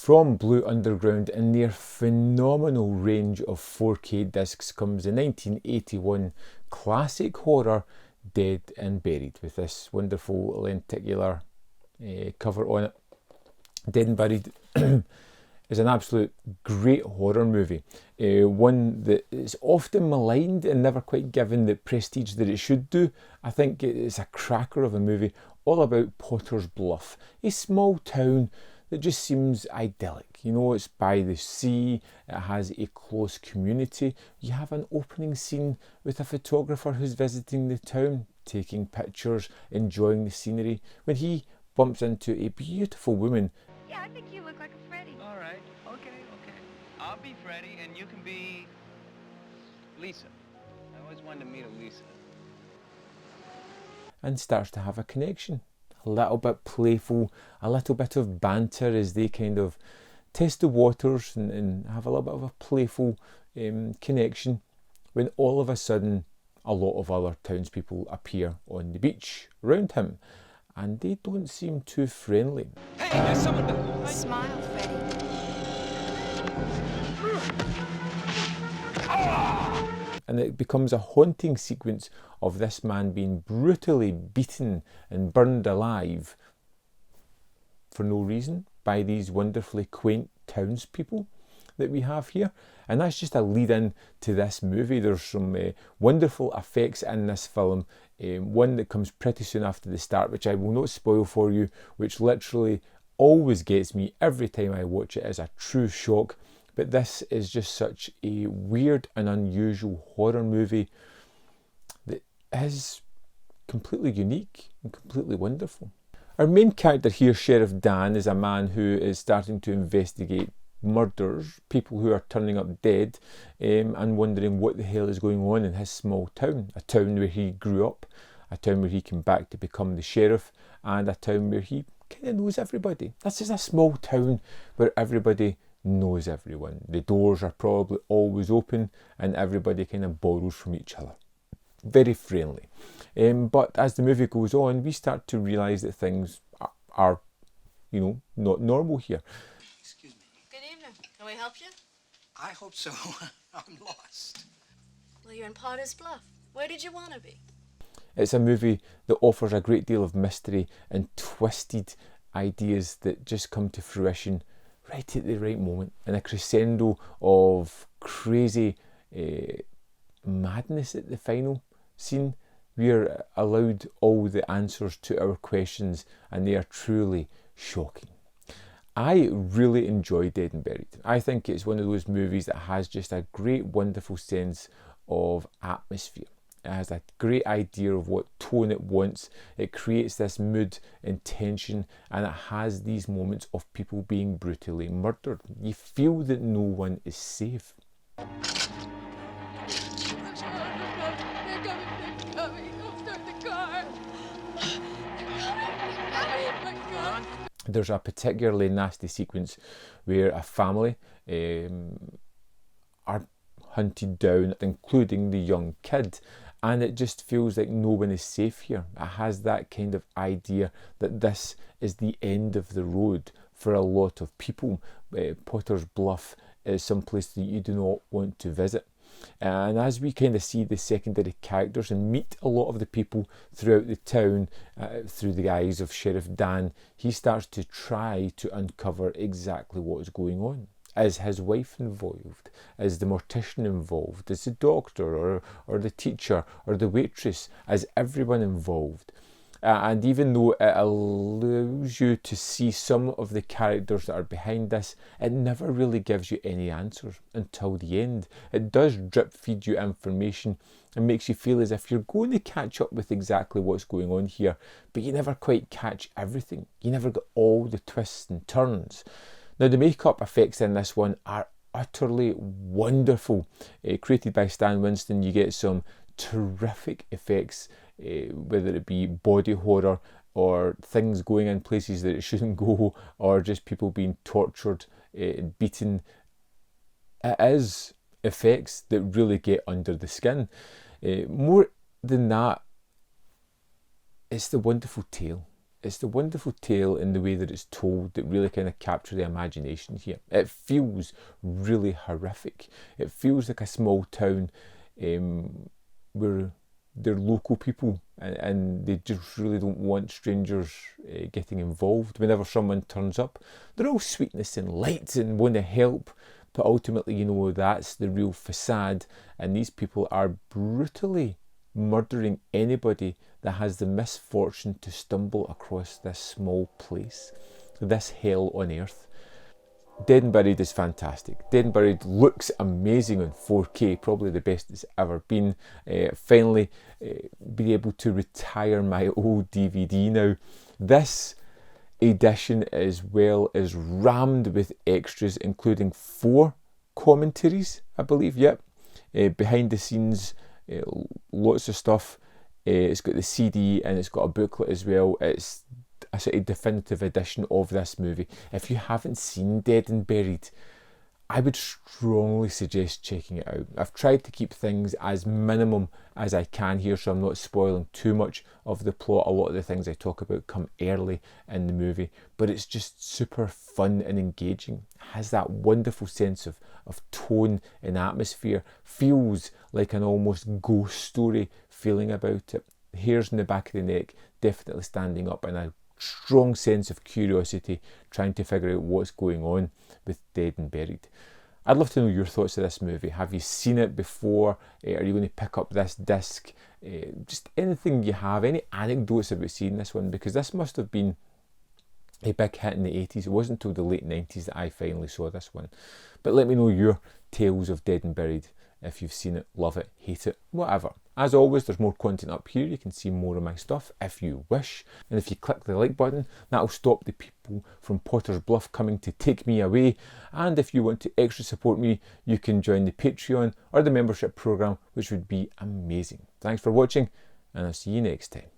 From Blue Underground in their phenomenal range of 4K discs comes the 1981 classic horror Dead and Buried, with this wonderful lenticular cover on it. Dead and Buried is an absolute great horror movie, one that is often maligned and never quite given the prestige that it should do. I think it's a cracker of a movie, all about Potter's Bluff, a small town that just seems idyllic. You know, it's by the sea, it has a close community. You have an opening scene with a photographer who's visiting the town, taking pictures, enjoying the scenery, when he bumps into a beautiful woman. Yeah, I think you look like a Freddy. All right, okay. I'll be Freddy and you can be Lisa. I always wanted to meet a Lisa. And starts to have a connection. A little bit playful, a little bit of banter as they kind of test the waters and have a little bit of a playful connection, when all of a sudden a lot of other townspeople appear on the beach around him, and they don't seem too friendly. Hey, there's someone there. Smile, Freddy. And it becomes a haunting sequence of this man being brutally beaten and burned alive for no reason by these wonderfully quaint townspeople that we have here. And that's just a lead in to this movie. There's some wonderful effects in this film. One that comes pretty soon after the start, which I will not spoil for you, which literally always gets me every time I watch it as a true shock. But this is just such a weird and unusual horror movie that is completely unique and completely wonderful. Our main character here, Sheriff Dan, is a man who is starting to investigate murders, people who are turning up dead, and wondering what the hell is going on in his small town. A town where he grew up, a town where he came back to become the sheriff, and a town where he kind of knows everybody. This is a small town where everybody knows everyone. The doors are probably always open and everybody kind of borrows from each other. Very friendly. But as the movie goes on, we start to realise that things are, you know, not normal here. Excuse me. Good evening. Can we help you? I hope so. I'm lost. Well, you're in Potter's Bluff. Where did you want to be? It's a movie that offers a great deal of mystery and twisted ideas that just come to fruition right at the right moment, in a crescendo of crazy madness at the final scene. We are allowed all the answers to our questions, and they are truly shocking. I really enjoy Dead and Buried. I think it's one of those movies that has just a great, wonderful sense of atmosphere. It has a great idea of what tone it wants. It creates this mood and tension, and it has these moments of people being brutally murdered. You feel that no one is safe. There's a particularly nasty sequence where a family are hunted down, including the young kid, and it just feels like no one is safe here. It has that kind of idea that this is the end of the road for a lot of people. Potter's Bluff is someplace that you do not want to visit. And as we kind of see the secondary characters and meet a lot of the people throughout the town through the eyes of Sheriff Dan, he starts to try to uncover exactly what is going on. Is his wife involved? Is the mortician involved? Is the doctor or the teacher or the waitress? Is everyone involved? And even though it allows you to see some of the characters that are behind this, it never really gives you any answers until the end. It does drip feed you information and makes you feel as if you're going to catch up with exactly what's going on here, but you never quite catch everything. You never get all the twists and turns. Now, the makeup effects in this one are utterly wonderful. Created by Stan Winston, you get some terrific effects, whether it be body horror or things going in places that it shouldn't go, or just people being tortured, beaten. It is effects that really get under the skin. More than that, it's the wonderful tale. it's the wonderful tale in the way that it's told that really kind of capture the imagination here. It feels really horrific. It feels like a small town where they're local people and they just really don't want strangers getting involved. Whenever someone turns up, they're all sweetness and light and want to help, but ultimately, you know, that's the real facade, and these people are brutally murdering anybody that has the misfortune to stumble across this small place, this hell on earth. Dead and Buried is fantastic. Dead and Buried looks amazing on 4K, probably the best it's ever been. Finally, be able to retire my old DVD now. This edition as well is rammed with extras, including 4 commentaries, I believe. Yep, behind the scenes, lots of stuff. It's got the CD and it's got a booklet as well. It's a sort of definitive edition of this movie. If you haven't seen Dead and Buried, I would strongly suggest checking it out. I've tried to keep things as minimum as I can here, so I'm not spoiling too much of the plot. A lot of the things I talk about come early in the movie, but it's just super fun and engaging. It has that wonderful sense of tone and atmosphere. Feels like an almost ghost story feeling about it. Hairs in the back of the neck definitely standing up, and a strong sense of curiosity trying to figure out what's going on with Dead and Buried. I'd love to know your thoughts of this movie. Have you seen it before? Are you going to pick up this disc? Just anything you have, any anecdotes about seeing this one, because this must have been a big hit in the 80s. It wasn't until the late 90s that I finally saw this one. But let me know your tales of Dead and Buried. If you've seen it, love it, hate it, whatever. As always, there's more content up here. You can see more of my stuff if you wish. And if you click the like button, that'll stop the people from Potter's Bluff coming to take me away. And if you want to extra support me, you can join the Patreon or the membership program, which would be amazing. Thanks for watching, and I'll see you next time.